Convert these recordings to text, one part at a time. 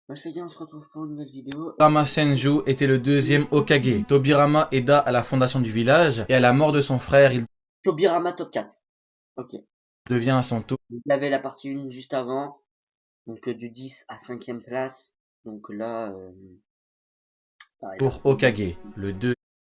Moi je te dis, on se retrouve pour une nouvelle vidéo. Tobirama Senju était le deuxième Hokage. Tobirama aida à la fondation du village et à la mort de son frère, il Tobirama top 4. Ok. devient à son tour Il avait la partie 1 juste avant. Donc du 10 à 5ème place. Donc là, pareil, là, Hokage, le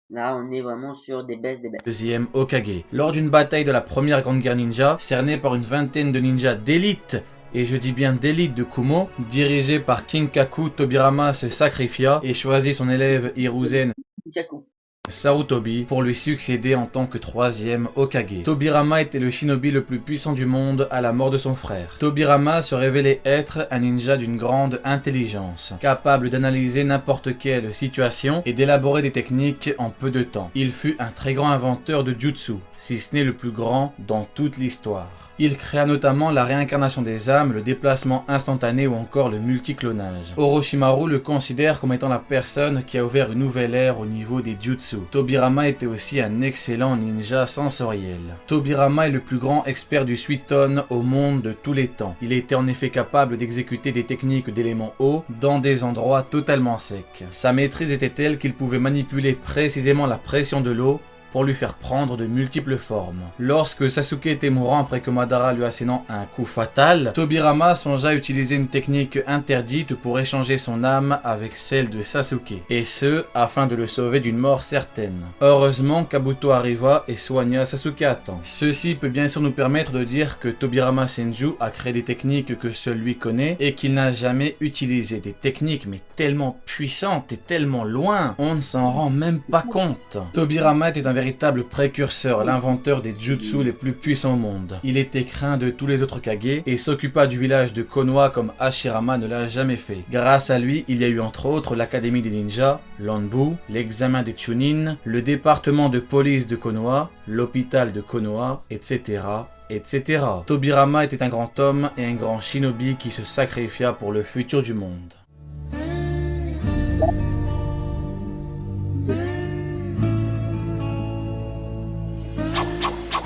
là, on est vraiment sur des baisses, des baisses. deuxième Hokage. Lors d'une bataille de la première grande guerre ninja, cernée par une vingtaine de ninjas d'élite, et je dis bien d'élite de Kumo, dirigé par Kinkaku, Tobirama se sacrifia et choisit son élève Hiruzen Kaku. Sarutobi pour lui succéder en tant que troisième Hokage. Tobirama était le shinobi le plus puissant du monde à la mort de son frère. Tobirama se révélait être un ninja d'une grande intelligence, capable d'analyser n'importe quelle situation et d'élaborer des techniques en peu de temps. Il fut un très grand inventeur de jutsu, si ce n'est le plus grand dans toute l'histoire. Il créa notamment la réincarnation des âmes, le déplacement instantané ou encore le multiclonage. Orochimaru le considère comme étant la personne qui a ouvert une nouvelle ère au niveau des jutsu. Tobirama était aussi un excellent ninja sensoriel. Tobirama est le plus grand expert du Suiton au monde de tous les temps. Il était en effet capable d'exécuter des techniques d'éléments eau dans des endroits totalement secs. Sa maîtrise était telle qu'il pouvait manipuler précisément la pression de l'eau pour lui faire prendre de multiples formes. Lorsque Sasuke était mourant après que Madara lui assénant un coup fatal, Tobirama songea à utiliser une technique interdite pour échanger son âme avec celle de Sasuke, et ce, afin de le sauver d'une mort certaine. Heureusement, Kabuto arriva et soigna Sasuke à temps. Ceci peut bien sûr nous permettre de dire que Tobirama Senju a créé des techniques que seul lui connaît et qu'il n'a jamais utilisé. Des techniques mais tellement puissantes et tellement loin, on ne s'en rend même pas compte. Tobirama était un véritable précurseur, l'inventeur des jutsu les plus puissants au monde. Il était craint de tous les autres Kage et s'occupa du village de Konoha comme Hashirama ne l'a jamais fait. Grâce à lui, il y a eu entre autres l'académie des ninjas, l'Anbu, l'examen des Chunin, le département de police de Konoha, l'hôpital de Konoha, etc. etc. Tobirama était un grand homme et un grand shinobi qui se sacrifia pour le futur du monde.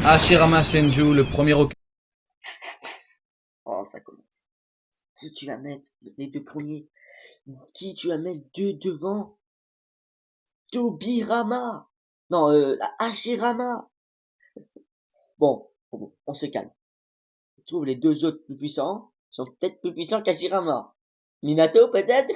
Hashirama Senju, le premier Hokage. Oh, ça commence. Qui tu vas mettre les deux premiers? Qui tu vas mettre deux devant? Tobirama. Non, Hashirama. Bon, on se calme. Je trouve les deux autres plus puissants sont peut-être plus puissants qu'Hashirama. Minato peut-être.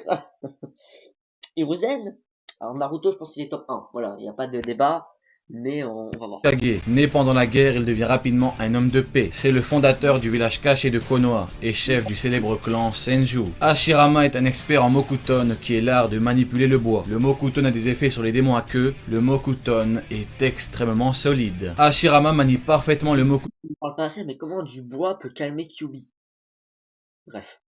Hiruzen. Alors Naruto, je pense qu'il est top 1. Voilà, il n'y a pas de débat, mais on va voir. Né pendant la guerre, il devient rapidement un homme de paix. C'est le fondateur du village caché de Konoha et chef du célèbre clan Senju. Hashirama est un expert en Mokuton qui est l'art de manipuler le bois. Le Mokuton a des effets sur les démons à queue. Le Mokuton est extrêmement solide. Hashirama manie parfaitement le Mokuton On parle pas assez, mais comment du bois peut calmer Kyuubi? Bref.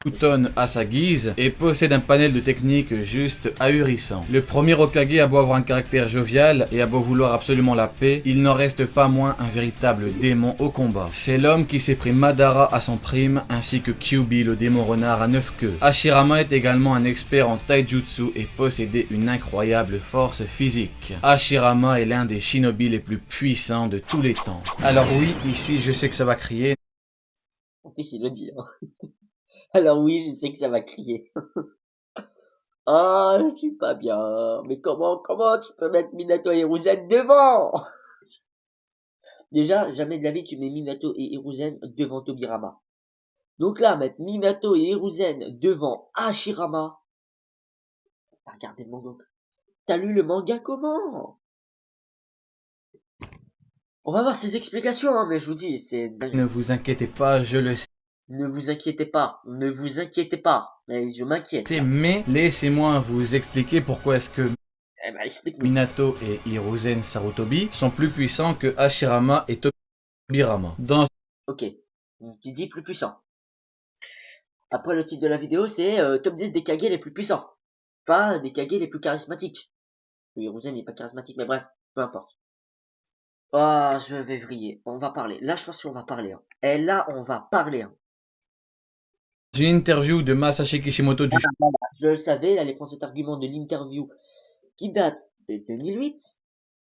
à sa guise et possède un panel de techniques juste ahurissant. Le premier Hokage a beau avoir un caractère jovial et a beau vouloir absolument la paix, il n'en reste pas moins un véritable démon au combat. C'est l'homme qui s'est pris Madara à son prime ainsi que Kyuubi le démon renard à 9 queues. Hashirama est également un expert en taijutsu et possédait une incroyable force physique. Hashirama est l'un des shinobi les plus puissants de tous les temps. Alors oui, ici je sais que ça va crier. En plus, il le dit. Hein. Alors oui, je sais que ça va crier. Ah, je suis pas bien. Mais comment tu peux mettre Minato et Hiruzen devant? Déjà, jamais de la vie tu mets Minato et Hiruzen devant Tobirama. Donc là, mettre Minato et Hiruzen devant Hashirama. Regardez le manga. T'as lu le manga comment? On va voir ses explications, hein, mais je vous dis, c'est dingue. Ne vous inquiétez pas, je le sais. Ne vous inquiétez pas, ne vous inquiétez pas. Mais je m'inquiète. Mais laissez-moi vous expliquer pourquoi est-ce que Eh ben, explique-nous. Minato et Hiruzen Sarutobi sont plus puissants que Hashirama et Tobirama. Ok. Qui dit plus puissant. Après, le titre de la vidéo, c'est top 10 des Kage les plus puissants. Pas des Kage les plus charismatiques. Le Hiruzen n'est pas charismatique, mais bref, peu importe. Ah, je vais vriller. On va parler. Là, je pense qu'on va parler. Hein. Et là, on va parler. Hein. Une interview de Masashi Kishimoto du Je le savais, il allait prendre cet argument de l'interview qui date de 2008.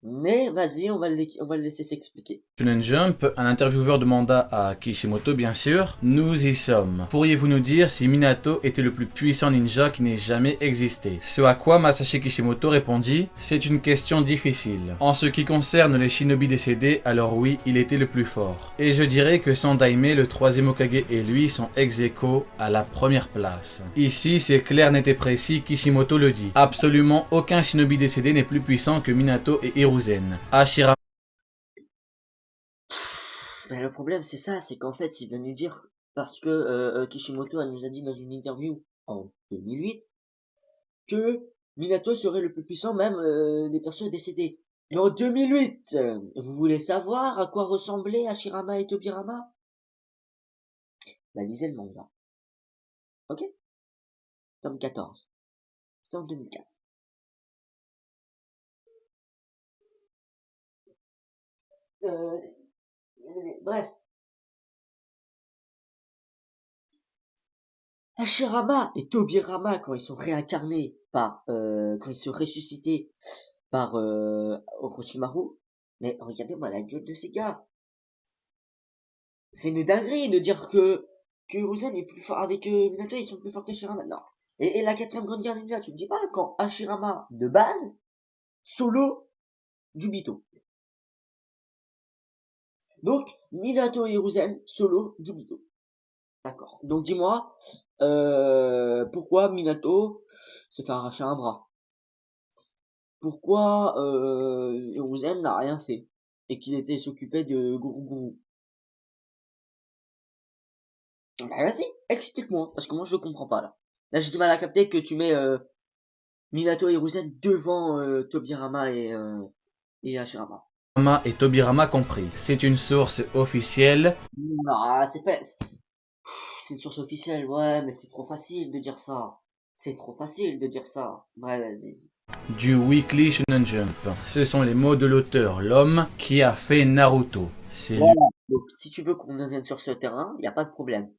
Mais vas-y, on va le laisser s'expliquer. Shonen Jump, un intervieweur demanda à Kishimoto bien sûr, nous y sommes. Pourriez-vous nous dire si Minato était le plus puissant ninja qui n'ait jamais existé? Ce à quoi Masashi Kishimoto répondit, c'est une question difficile. En ce qui concerne les shinobi décédés, alors oui, il était le plus fort. Et je dirais que Sandaime, le troisième Hokage et lui sont ex-aequo à la première place. Ici, c'est clair, net et précis, Kishimoto le dit. Absolument aucun shinobi décédé n'est plus puissant que Minato et Hiruzen. Hashirama Ben, le problème, c'est ça, c'est qu'en fait, il vient nous dire, parce que Kishimoto nous a dit dans une interview en 2008 que Minato serait le plus puissant même des personnes décédées. Mais en 2008, vous voulez savoir à quoi ressemblaient Hashirama et Tobirama? Bah, lisez le manga. Ok? Tome 14. C'était en 2004. Euh, bref. Hashirama et Tobirama, quand ils sont réincarnés quand ils sont ressuscités par Orochimaru, mais regardez-moi la gueule de ces gars. C'est une dinguerie de dire que Hiruzen est plus fort avec Minato, ils sont plus forts qu'Hashirama. Non. Et la quatrième grande guerre ninja, tu te dis pas quand Hashirama de base, solo, Jubito. Donc, Minato et Hiruzen, solo, Jubito. D'accord. Donc dis-moi, pourquoi Minato s'est fait arracher un bras? Pourquoi Hiruzen n'a rien fait? Et qu'il était s'occupait de Guru. Bah vas-y, explique-moi, parce que moi je comprends pas là. Là j'ai du mal à capter que tu mets Minato et Hiruzen devant Tobirama et Hashirama. et Tobirama compris. C'est une source officielle Ah, c'est une source officielle, ouais, mais c'est trop facile de dire ça. C'est trop facile de dire ça. Ouais, vas-y. du Weekly Shonen Jump. Ce sont les mots de l'auteur, l'homme qui a fait Naruto. C'est lui. Voilà. Donc, si tu veux qu'on revienne sur ce terrain, y a pas de problème.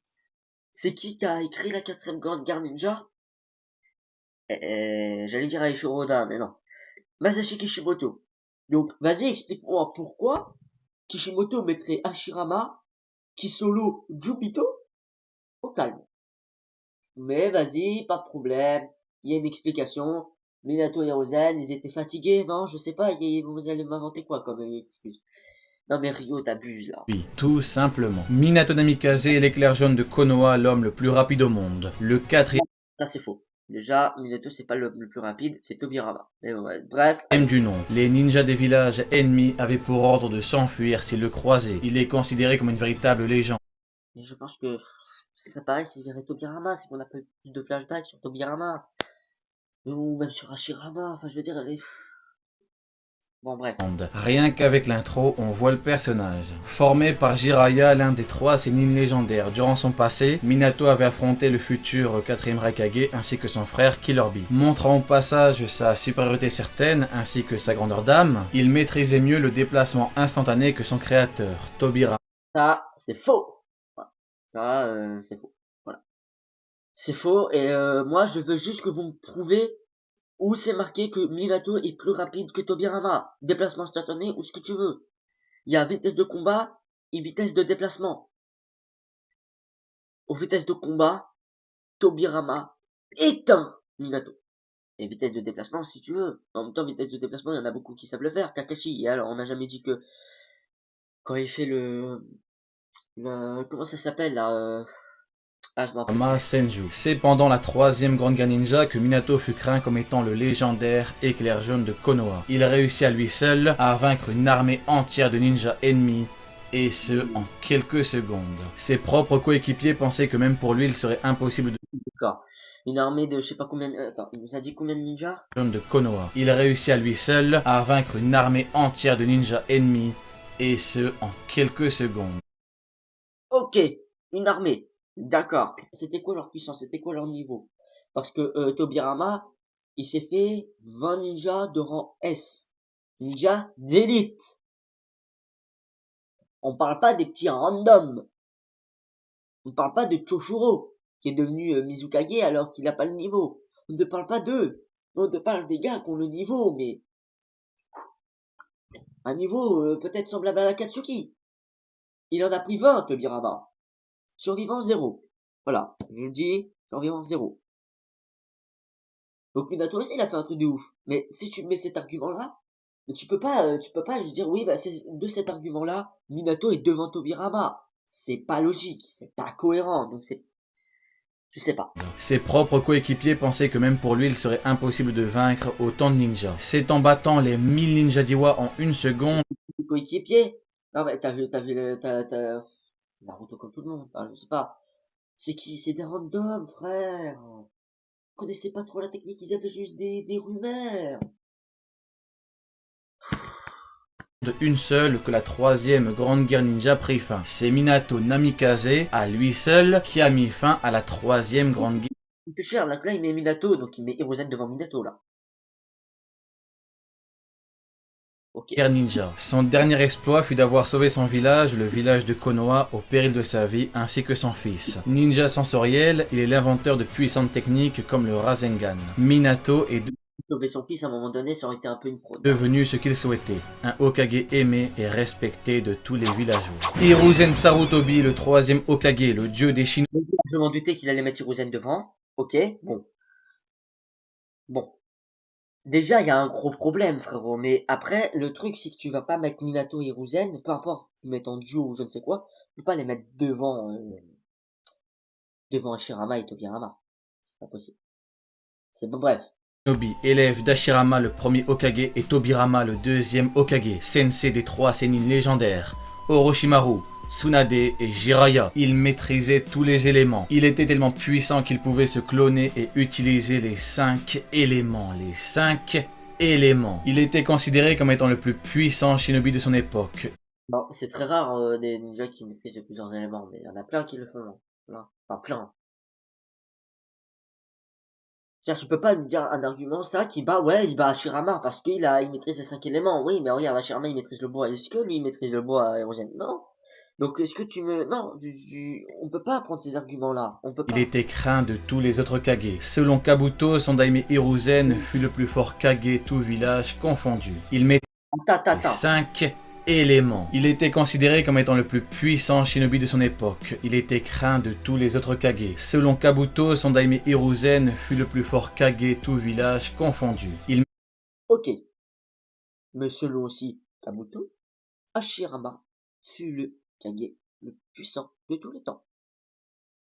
C'est qui a écrit la quatrième grande guerre ninja? J'allais dire Aisho Oda, mais non. Masashi Kishimoto. Donc, vas-y, explique-moi pourquoi Kishimoto mettrait Hashirama, Kisolo, Jubito au calme. Mais vas-y, pas de problème. Il y a une explication. Minato et Hiruzen, ils étaient fatigués, non? Je sais pas, vous allez m'inventer quoi comme excuse? Non mais Rio, t'abuses là. Tout simplement. Minato Namikaze est l'éclair jaune de Konoha, l'homme le plus rapide au monde. Le quatrième Ça c'est faux. Déjà, Minato c'est pas le plus rapide, c'est Tobirama. Mais bon, ouais, bref, allez. du nom. Les ninjas des villages ennemis avaient pour ordre de s'enfuir s'ils le croisaient. Il est considéré comme une véritable légende. Mais je pense que ce serait pareil s'il verrait Tobirama, c'est qu'on a plus de flashbacks sur Tobirama. Ou même sur Hashirama, enfin je veux dire, bon bref. Rien qu'avec l'intro, on voit le personnage. Formé par Jiraiya, l'un des 3 sénines légendaires. Durant son passé, Minato avait affronté le futur 4ème Raikage ainsi que son frère Killer Bee. Montrant au passage sa supériorité certaine ainsi que sa grandeur d'âme, il maîtrisait mieux le déplacement instantané que son créateur, Tobirama. Ça, c'est faux. Voilà. Ça, c'est faux. Voilà. C'est faux, et moi je veux juste que vous me prouvez où c'est marqué que Minato est plus rapide que Tobirama. Déplacement instantané ou ce que tu veux. Il y a vitesse de combat et vitesse de déplacement. Aux vitesses de combat, Tobirama éteint Minato. Et vitesse de déplacement si tu veux. En même temps, vitesse de déplacement, il y en a beaucoup qui savent le faire. Kakashi, et alors on n'a jamais dit que quand il fait comment ça s'appelle là je m'en rappelle. Senju. C'est pendant la 3ème grande guerre ninja que Minato fut craint comme étant le légendaire éclair jaune de Konoha. Il réussit à lui seul à vaincre une armée entière de ninjas ennemis, et ce en quelques secondes. Ses propres coéquipiers pensaient que même pour lui il serait impossible de D'accord. Une armée de je sais pas combien. Attends, il nous a dit combien de ninjas? jaune de Konoha. Il réussit à lui seul à vaincre une armée entière de ninjas ennemis, et ce en quelques secondes. Ok, une armée. D'accord. C'était quoi leur puissance? C'était quoi leur niveau? Parce que Tobirama, il s'est fait 20 ninjas de rang S. Ninja d'élite. On parle pas des petits random. On parle pas de Choshuro, qui est devenu Mizukage alors qu'il n'a pas le niveau. On ne parle pas d'eux. On te parle des gars qui ont le niveau, mais Un niveau peut-être semblable à la Katsuki. Il en a pris 20, Tobirama. Survivant 0. Voilà, je le dis, survivant 0. Donc Minato aussi, il a fait un truc de ouf. Mais si tu mets cet argument-là, tu peux pas, je dire, oui, bah, c'est de cet argument-là, Minato est devant Tobirama. C'est pas logique, c'est pas cohérent, donc je sais pas. Ses propres coéquipiers pensaient que même pour lui, il serait impossible de vaincre autant de ninjas. C'est en battant les 1000 ninjas d'Iwa en une seconde. Coéquipier? Non, mais t'as Naruto comme tout le monde, enfin, je sais pas. C'est qui? C'est des randoms, frère. Ils connaissaient pas trop la technique, ils avaient juste des rumeurs. De une seule que la troisième grande guerre ninja prit fin. C'est Minato Namikaze, à lui seul, qui a mis fin à la troisième grande guerre. Il fait cher, là il met Minato, donc il met Hiruzen devant Minato, là. Ok. Ninja. Son dernier exploit fut d'avoir sauvé son village, le village de Konoha, au péril de sa vie, ainsi que son fils. Ninja sensoriel, il est l'inventeur de puissantes techniques comme le Rasengan. Minato est Sauver son fils à un moment donné, ça aurait été un peu une fraude. devenu ce qu'il souhaitait, un Hokage aimé et respecté de tous les villageois. Hiruzen Sarutobi, le troisième Hokage, le dieu des Shinobi. Je m'en doutais qu'il allait mettre Hiruzen devant. Ok, bon. Bon. Déjà, il y a un gros problème, frérot. Mais après, le truc, c'est que tu vas pas mettre Minato et Hiruzen, peu importe, tu mets en duo ou je ne sais quoi, tu peux pas les mettre devant Hashirama et Tobirama. C'est pas possible. C'est bon, bref. Shinobi, élève d'Hashirama le premier Hokage et Tobirama le deuxième Hokage, sensei des trois Sennin légendaires, Orochimaru, Tsunade et Jiraiya. Il maîtrisait tous les éléments. Il était tellement puissant qu'il pouvait se cloner et utiliser les 5 éléments. Les 5 éléments. Il était considéré comme étant le plus puissant shinobi de son époque. Bon, c'est très rare des ninjas qui maîtrisent plusieurs éléments, mais il y en a plein qui le font. Hein. Plein. Enfin, plein. C'est-à-dire, je peux pas dire un argument, ça, qui bat, ouais, il bat Hashirama, parce il maîtrise les 5 éléments. Oui, mais regarde, Hashirama, il maîtrise le bois. Est-ce que lui, il maîtrise le bois érosien? Non. Donc, est-ce que tu me... Non, on peut pas prendre ces arguments-là. On peut pas. Il était craint de tous les autres Kage. Selon Kabuto, son daimé Hiruzen fut le plus fort Kage, tout village confondu. Il maîtrisait 5 éléments. Il était considéré comme étant le plus puissant shinobi de son époque. Il était craint de tous les autres Kage. Selon Kabuto, son daimé Hiruzen fut le plus fort Kage, tout village confondu. Ok. Mais selon aussi Kabuto, Hashirama fut le Kage le plus puissant de tous les temps.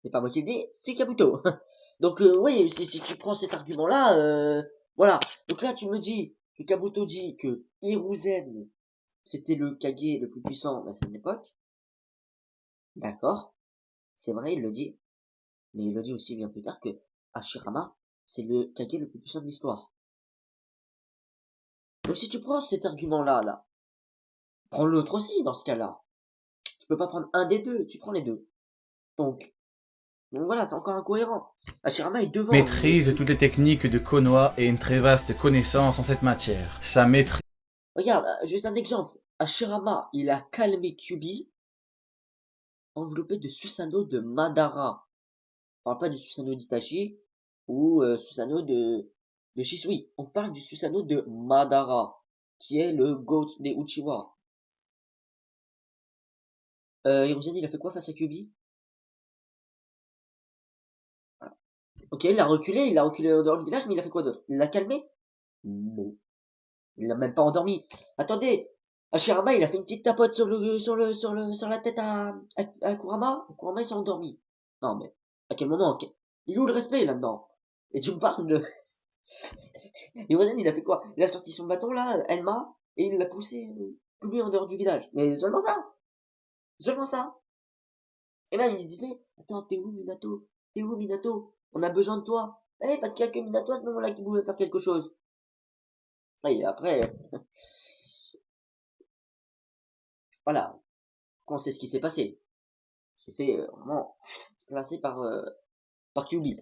C'est pas moi qui le dis, c'est Kabuto. Donc oui, si tu prends cet argument-là, voilà. Donc là, tu me dis que Kabuto dit que Hiruzen, c'était le Kage le plus puissant à cette époque. D'accord. C'est vrai, il le dit. Mais il le dit aussi bien plus tard que Hashirama, c'est le Kage le plus puissant de l'histoire. Donc si tu prends cet argument-là, prends l'autre aussi dans ce cas-là. Tu peux pas prendre un des deux, tu prends les deux. Donc voilà, c'est encore incohérent. Hashirama est devant. Maîtrise toutes les techniques de Konoha et une très vaste connaissance en cette matière. Sa maîtrise. Regarde, juste un exemple. Hashirama, il a calmé Kyuubi enveloppé de Susanoo de Madara. On parle pas du Susanoo d'Itachi ou Susanoo de Shisui. On parle du Susanoo de Madara, qui est le GOAT des Uchiwa. Hiruzen, il a fait quoi face à Kyuubi? Voilà. Ok, il a reculé en dehors du village, mais il a fait quoi d'autre? Il l'a calmé? Non. Il l'a même pas endormi. Attendez, Hashirama, il a fait une petite tapote sur la tête à Kurama. Kurama, il s'est endormi. Non, mais, à quel moment? Il est où le respect, là-dedans? Et tu me parles de... Hiruzen, il a fait quoi? Il a sorti son bâton, là, Enma, et il l'a poussé, Kyuubi en dehors du village. Mais seulement ça. Seulement ça. Et même, il disait, attends, t'es où, Minato? T'es où, Minato? On a besoin de toi. Eh, parce qu'il y a que Minato à ce moment-là qui pouvait faire quelque chose. Et après, voilà, on sait ce qui s'est passé. C'est fait vraiment classé par Kyuubi.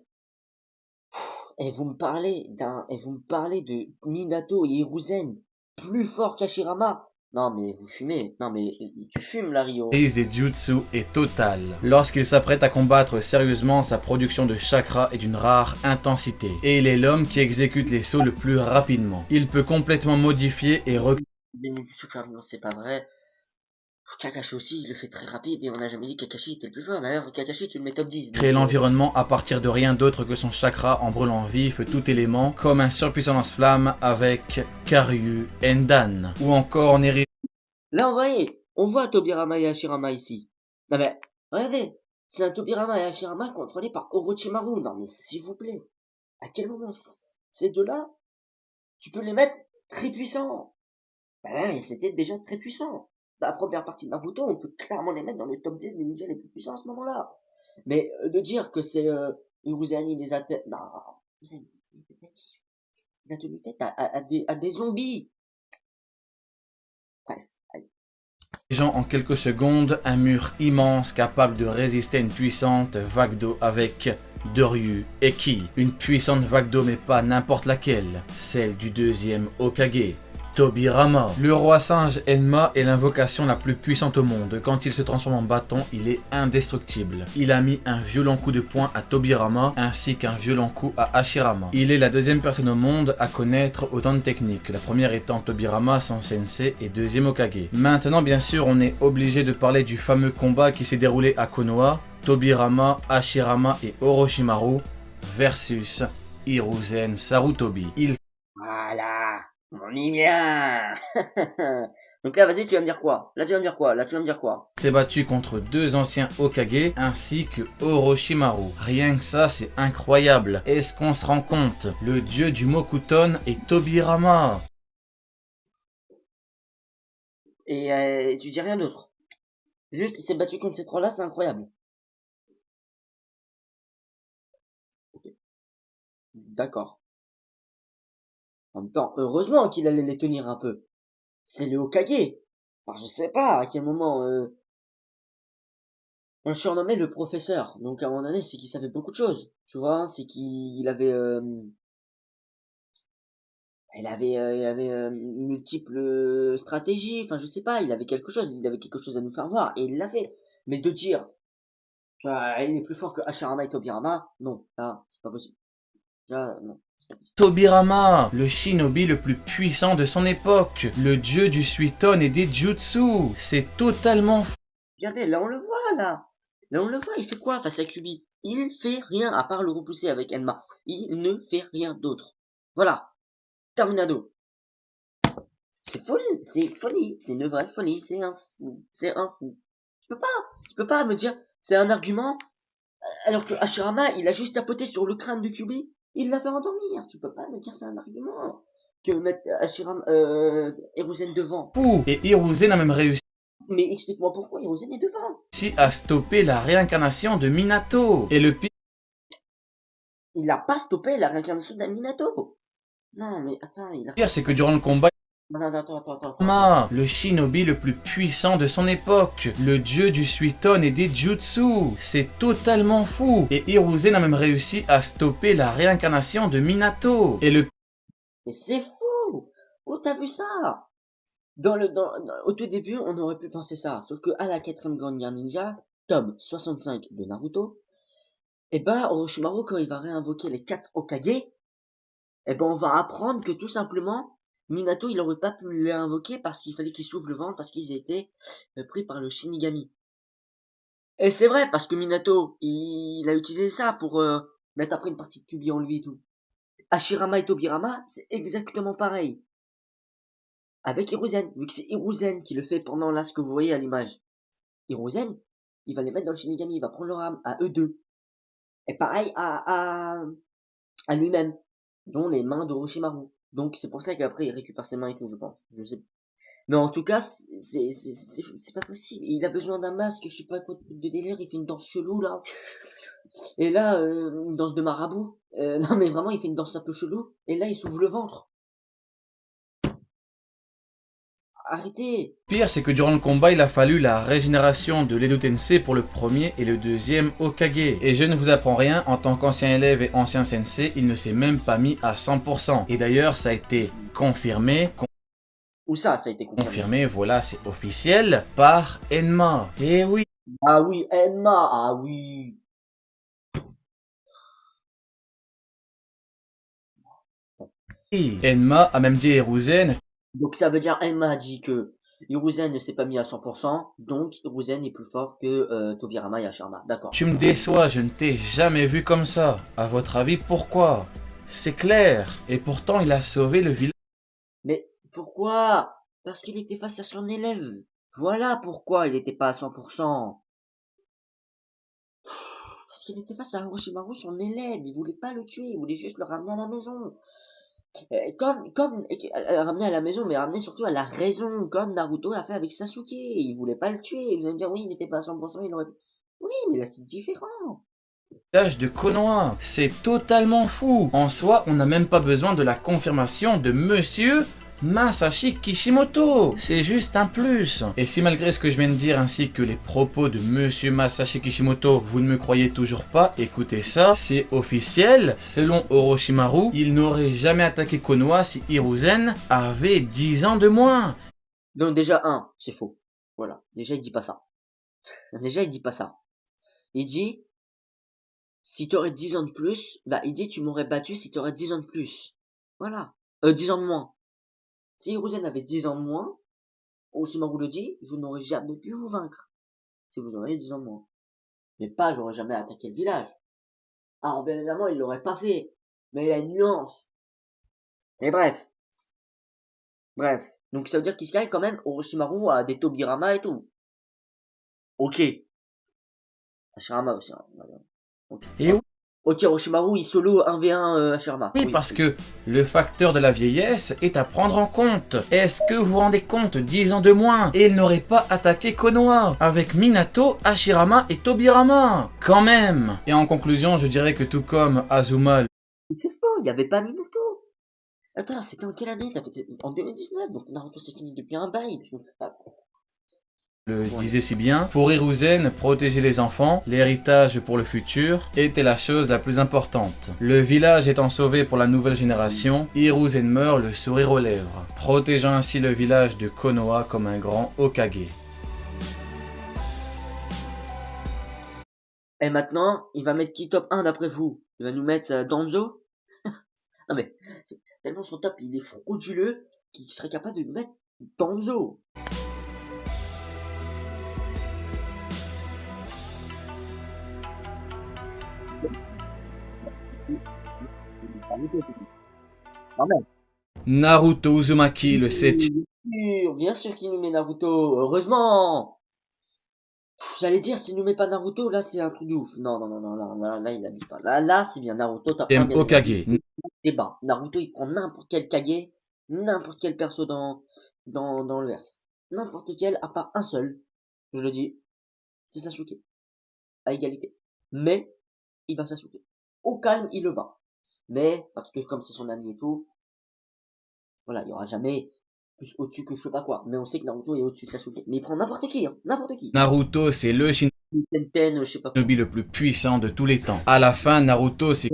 Et vous me parlez de Minato et Hiruzen plus fort qu'Hashirama. Non mais vous fumez. Non mais tu fumes là, Rio. Des jutsu est totale. Lorsqu'il s'apprête à combattre sérieusement, sa production de chakra est d'une rare intensité. Et il est l'homme qui exécute les sauts le plus rapidement. Il peut complètement modifier et super violent, c'est pas vrai. Kakashi aussi, il le fait très rapide et on n'a jamais dit que Kakashi était le plus fort. D'ailleurs, Kakashi, tu le mets top 10. Créer Donc, l'environnement à partir de rien d'autre que son chakra en brûlant vif tout élément, comme un surpuissant lance-flamme avec Karyu Endan. Ou encore Neri. là, on voit Tobirama et Hashirama ici. Non mais, regardez, c'est un Tobirama et Hashirama contrôlés par Orochimaru. Non mais, s'il vous plaît, à quel moment ces deux-là, tu peux les mettre très puissants? Bah ouais, mais c'était déjà très puissant. Dans la première partie de Naruto, on peut clairement les mettre dans le top 10 des ninjas les plus puissants à ce moment-là. Mais de dire que c'est Hiruzen, il les a... Non, Hiruzen, il a tenu tête à des zombies. Bref, allez. En quelques secondes, un mur immense capable de résister à une puissante vague d'eau avec Doryu et Ki. Une puissante vague d'eau mais pas n'importe laquelle, celle du deuxième Hokage. Tobirama. Le roi singe Enma est l'invocation la plus puissante au monde. Quand il se transforme en bâton, il est indestructible. Il a mis un violent coup de poing à Tobirama ainsi qu'un violent coup à Hashirama. Il est la deuxième personne au monde à connaître autant de techniques. La première étant Tobirama, son sensei et deuxième Hokage. Maintenant, bien sûr, on est obligé de parler du fameux combat qui s'est déroulé à Konoha. Tobirama, Hashirama et Orochimaru versus Hiruzen Sarutobi. Voilà, on y vient. Donc là, vas-y, tu vas me dire quoi? Là, tu vas me dire quoi? Là, tu vas me dire quoi? S'est battu contre deux anciens Hokage ainsi que Orochimaru. Rien que ça, c'est incroyable. Est-ce qu'on se rend compte? Le dieu du Mokuton est Tobirama. Et tu dis rien d'autre. Juste, il s'est battu contre ces trois-là, c'est incroyable. Ok, d'accord. En même temps, heureusement qu'il allait les tenir un peu. C'est le Hokage. Alors, je sais pas à quel moment on le surnommait le professeur. Donc à un moment donné, c'est qu'il savait beaucoup de choses. Tu vois, c'est qu'il avait il avait multiples stratégies. Enfin, je sais pas, il avait quelque chose à nous faire voir et il l'a fait. Mais de dire qu'il est plus fort que Hashirama et Tobirama, non, là, c'est pas possible. Là, non, c'est pas possible. Tobirama, le shinobi le plus puissant de son époque, le dieu du suiton et des jutsu. C'est totalement fou. Regardez, là on le voit là. Là on le voit, il fait quoi face à Kubi? Il fait rien à part le repousser avec Enma. Il ne fait rien d'autre. Voilà, terminado. C'est folie, c'est une vraie folie, c'est un fou. Tu peux pas me dire, c'est un argument, alors que Hashirama, il a juste tapoté sur le crâne de Kyuubi, il l'a fait endormir. Tu peux pas me dire c'est un argument. Que mettre Hashirama, Hiruzen devant. Fou. Et Hiruzen a même réussi Mais explique-moi pourquoi Hiruzen est devant. à stopper la réincarnation de Minato. Et le Il a pas stoppé la réincarnation d'Aminato. Non, mais attends, pire, c'est que durant le combat, Non, attends. Le shinobi le plus puissant de son époque, le dieu du suiton et des jutsu. C'est totalement fou. Et Hiruzen a même réussi à stopper la réincarnation de Minato. Et le Mais c'est fou. Où t'as vu ça? Au tout début, on aurait pu penser ça. Sauf que à la quatrième grande guerre ninja, tome 65 de Naruto, et ben, Orochimaru, quand il va réinvoquer les 4 Hokage, et ben, on va apprendre que tout simplement, Minato, il aurait pas pu les invoquer parce qu'il fallait qu'il s'ouvre le ventre parce qu'ils étaient pris par le Shinigami. Et c'est vrai, parce que Minato, il a utilisé ça pour mettre après une partie de Kyuubi en lui et tout. Hashirama et Tobirama, c'est exactement pareil. Avec Hiruzen, vu que c'est Hiruzen qui le fait pendant là ce que vous voyez à l'image. Hiruzen, il va les mettre dans le Shinigami, il va prendre leur âme à eux deux. Et pareil à lui-même, dont les mains d'Orochimaru. Donc c'est pour ça qu'après il récupère ses mains et tout, je pense. Je sais. Mais en tout cas, c'est pas possible. Il a besoin d'un masque, je sais pas quoi de délire, il fait une danse chelou là. Et là, une danse de marabout. Non mais vraiment, il fait une danse un peu chelou. Et là, il s'ouvre le ventre. Arrêtez. pire, c'est que durant le combat, il a fallu la régénération de l'Edo Tensei pour le premier et le deuxième Hokage. Et je ne vous apprends rien, en tant qu'ancien élève et ancien sensei, il ne s'est même pas mis à 100%. Et d'ailleurs, ça a été confirmé. Où ça a été confirmé? Confirmé, voilà, c'est officiel, par Enma. Et oui. Ah oui, Emma, ah oui. Enma a même dit à Hiruzen, Donc ça veut dire, elle m'a dit que Hiruzen ne s'est pas mis à 100%, donc Hiruzen est plus fort que Tobirama et Hashirama. D'accord. Tu me déçois, je ne t'ai jamais vu comme ça. À votre avis, pourquoi? C'est clair. Et pourtant, il a sauvé le village. Mais pourquoi? Parce qu'il était face à son élève. Voilà pourquoi il n'était pas à 100%. Parce qu'il était face à Orochimaru, son élève. Il voulait pas le tuer, il voulait juste le ramener à la maison. Ramener à la maison, mais ramener surtout à la raison, comme Naruto a fait avec Sasuke. Il voulait pas le tuer. Vous allez me dire, oui, il n'était pas à 100%, il aurait pu. Oui, mais là, c'est différent. De Konoha. C'est totalement fou. En soi, on n'a même pas besoin de la confirmation de Monsieur Masashi Kishimoto. C'est juste un plus. Et si malgré ce que je viens de dire ainsi que les propos de Monsieur Masashi Kishimoto, vous ne me croyez toujours pas, écoutez ça, c'est officiel. Selon Orochimaru, il n'aurait jamais attaqué Konoha si Hiruzen avait 10 ans de moins. Donc, déjà, c'est faux. Voilà. Déjà, il dit pas ça. Déjà, il dit pas ça. Il dit, si t'aurais 10 ans de plus, bah, il dit, tu m'aurais battu si t'aurais 10 ans de plus. Voilà. 10 ans de moins. Si Hiruzen avait 10 ans de moins, Orochimaru le dit, je n'aurais jamais pu vous vaincre. Si vous auriez 10 ans de moins. Mais pas, j'aurais jamais attaqué le village. Alors, bien évidemment, il l'aurait pas fait. Mais il y a une nuance. Mais bref. Bref. Donc, ça veut dire qu'il se gagne quand même Orochimaru à des Tobirama et tout. Ok. Hashirama aussi, hein. Ok. Et Ok, Orochimaru, il solo 1v1 Hashirama. oui, parce que le facteur de la vieillesse est à prendre en compte. Est-ce que vous vous rendez compte, 10 ans de moins, et il n'aurait pas attaqué Konoha, avec Minato, Hashirama et Tobirama, quand même. Et en conclusion, je dirais que tout comme Azuma, Mais c'est faux, il y avait pas Minato. Attends, c'était en quelle année? T'as fait en 2019, donc Naruto c'est fini depuis un bail. le Ouais. disait si bien, pour Hiruzen, protéger les enfants, l'héritage pour le futur, était la chose la plus importante. Le village étant sauvé pour la nouvelle génération, Hiruzen meurt le sourire aux lèvres, protégeant ainsi le village de Konoha comme un grand Hokage. Et maintenant, il va mettre qui top 1 d'après vous? Il va nous mettre Danzo? Non mais, c'est tellement son top, il est frauduleux qu'il serait capable de nous mettre Danzo. Non mais, Naruto Uzumaki, le 7. bien sûr qu'il nous met Naruto, heureusement. J'allais dire, s'il nous met pas Naruto, là c'est un truc de ouf. Non, non, non, non, là, il abuse pas. Là, c'est bien, Naruto top 1, bien Hokage. débat. Naruto, il prend n'importe quel Kage, n'importe quel perso dans le verse. N'importe quel, à part un seul, je le dis, c'est Sasuke. À égalité. Mais, il va Sasuke. Au calme, il le bat. Mais, parce que comme c'est son ami et tout, voilà, il y aura jamais plus au-dessus que je sais pas quoi. Mais on sait que Naruto est au-dessus de Sasuke. Mais il prend n'importe qui, hein, n'importe qui. Naruto, c'est le Tenten, je sais pas quoi. shinobi le plus puissant de tous les temps. À la fin, Naruto, c'est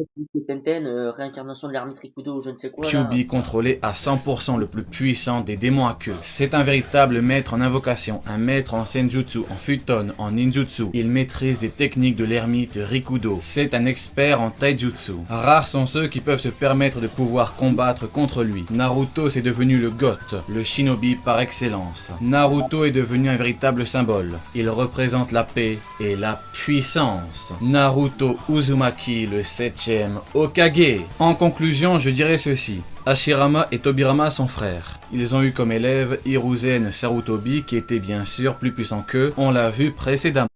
Tenten, réincarnation de l'ermite Rikudo, je ne sais quoi là. Kyuubi contrôlé à 100% le plus puissant des démons à queue. C'est un véritable maître en invocation, un maître en senjutsu, en futon, en ninjutsu. Il maîtrise des techniques de l'ermite Rikudo. C'est un expert en taijutsu. Rares sont ceux qui peuvent se permettre de pouvoir combattre contre lui. Naruto c'est devenu le GOAT, le shinobi par excellence. Naruto est devenu un véritable symbole. Il représente la paix et la puissance. Naruto Uzumaki, le 7e Hokage. En conclusion, je dirais ceci. Hashirama et Tobirama sont frères. Ils ont eu comme élève Hiruzen Sarutobi qui était bien sûr plus puissant qu'eux, on l'a vu précédemment.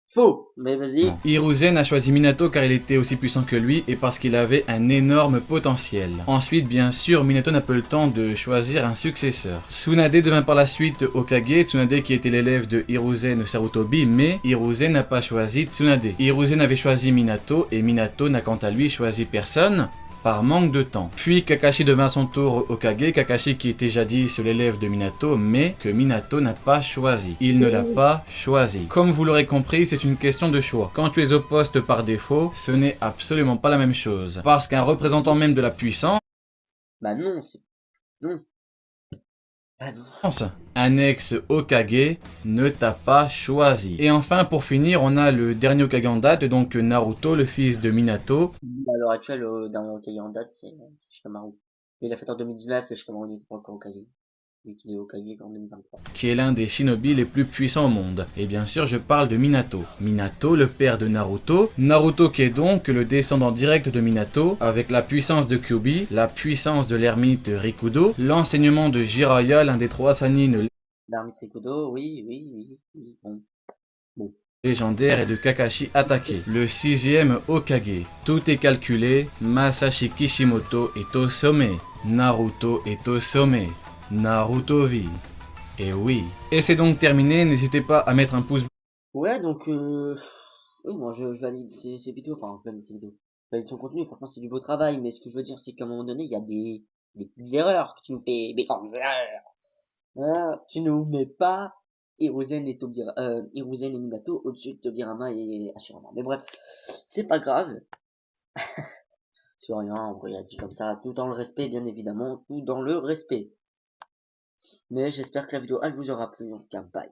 Faux, mais vas-y. Hiruzen a choisi Minato car il était aussi puissant que lui et parce qu'il avait un énorme potentiel. Ensuite, bien sûr, Minato n'a pas eu le temps de choisir un successeur. Tsunade devint par la suite Hokage, Tsunade qui était l'élève de Hiruzen Sarutobi, mais Hiruzen n'a pas choisi Tsunade. Hiruzen avait choisi Minato et Minato n'a quant à lui choisi personne, par manque de temps. Puis Kakashi devint à son tour Hokage, Kakashi qui était jadis l'élève de Minato, mais que Minato n'a pas choisi. Il ne l'a pas choisi. Comme vous l'aurez compris, c'est une question de choix. Quand tu es au poste par défaut, ce n'est absolument pas la même chose. Parce qu'un représentant même de la puissance, Bah non, c'est... Non. Bah non. un ex-Hokage, ne t'a pas choisi. Et enfin, pour finir, on a le dernier Hokage en date, donc Naruto, le fils de Minato. À l'heure actuelle, le dernier Hokage en date, c'est Shikamaru. Il a fait en 2019 et Shikamaru n'était pas encore Hokage. vu qu'il est Hokage en 2023. Qui est l'un des shinobi les plus puissants au monde. Et bien sûr, je parle de Minato. Minato, le père de Naruto. Naruto qui est donc le descendant direct de Minato, avec la puissance de Kyuubi, la puissance de l'ermite Rikudo, l'enseignement de Jiraiya, l'un des 3 Sannin L'ermite Rikudo, oui, bon. légendaire, et de Kakashi attaqué. Le 6e Hokage. Tout est calculé. Masashi Kishimoto est au sommet. Naruto est au sommet. Naruto vit. Et oui. Et c'est donc terminé, n'hésitez pas à mettre un pouce bleu. Ouais, donc, oui, moi, je valide ces vidéos, enfin, je valide ces vidéos. Je valide son contenu, franchement, c'est du beau travail, mais ce que je veux dire, c'est qu'à un moment donné, il y a des petites erreurs que tu nous fais, des grandes erreurs. Hein, tu ne mets pas Hiruzen et Minato au-dessus de Tobirama et Hashirama. Mais bref, c'est pas grave. C'est rien, on réagit comme ça, tout dans le respect, bien évidemment, tout dans le respect. Mais j'espère que la vidéo, elle vous aura plu, en tout cas, bye.